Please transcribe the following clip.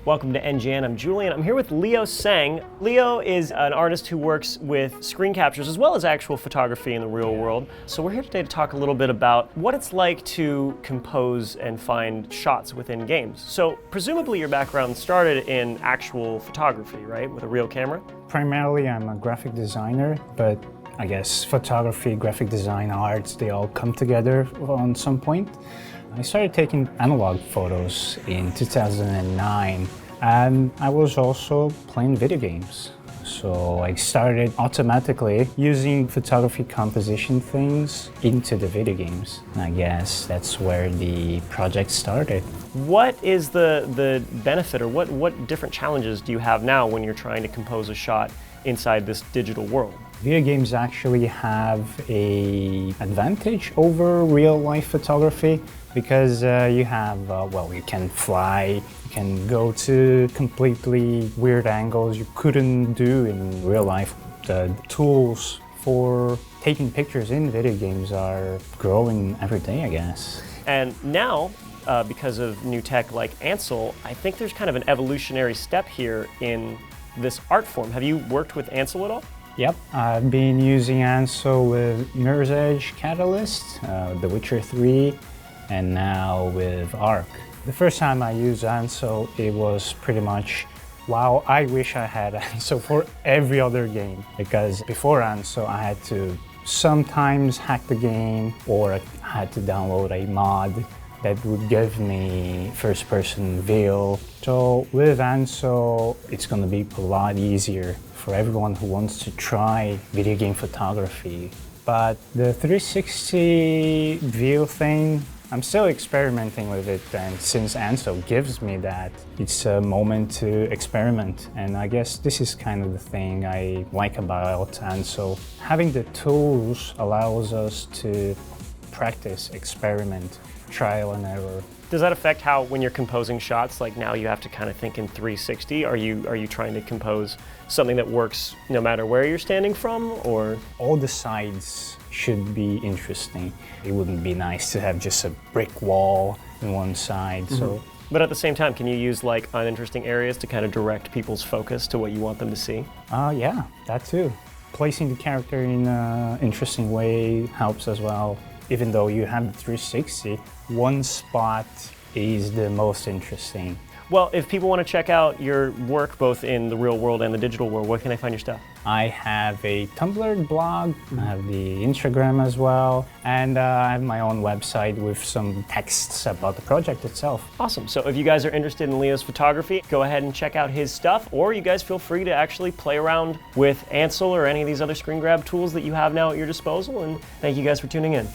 Welcome to NGN. I'm Julian. I'm here with Leo Sang. Leo is an artist who works with screen captures as well as actual photography in the real world. So we're here today to talk a little bit about what it's like to compose and find shots within games. So presumably your background started in actual photography, right? With a real camera? Primarily I'm a graphic designer, but I guess photography, graphic design, arts, they all come together on some point. I started taking analog photos in 2009, and I was also playing video games. So I started automatically using photography composition things into the video games. And I guess that's where the project started. What is the benefit, or what different challenges do you have now when you're trying to compose a shot inside this digital world? Video games actually have an advantage over real-life photography because you have, you can fly, you can go to completely weird angles you couldn't do in real life. The tools for taking pictures in video games are growing every day, I guess. And now, because of new tech like Ansel, I think there's kind of an evolutionary step here in this art form. Have you worked with Ansel at all? Yep, I've been using Ansel with Mirror's Edge Catalyst, The Witcher 3, and now with Arc. The first time I used Ansel, it was pretty much, wow, I wish I had Ansel for every other game. Because before Ansel, I had to sometimes hack the game, or I had to download a mod that would give me first-person view. So with Ansel, it's gonna be a lot easier for everyone who wants to try video game photography. But the 360 view thing, I'm still experimenting with it, and since Ansel gives me that, it's a moment to experiment. And I guess this is kind of the thing I like about Ansel. Having the tools allows us to practice, experiment, trial and error. Does that affect how, when you're composing shots, like now you have to kind of think in 360? Are you trying to compose something that works no matter where you're standing from, or? All the sides should be interesting. It wouldn't be nice to have just a brick wall on one side, so. But at the same time, can you use like uninteresting areas to kind of direct people's focus to what you want them to see? Yeah, that too. Placing the character in an interesting way helps as well. Even though you have the 360, one spot is the most interesting. Well, if people want to check out your work both in the real world and the digital world, where can they find your stuff? I have a Tumblr blog, I have the Instagram as well, and I have my own website with some texts about the project itself. Awesome. So if you guys are interested in Leo's photography, go ahead and check out his stuff, or you guys feel free to actually play around with Ansel or any of these other screen grab tools that you have now at your disposal, and thank you guys for tuning in.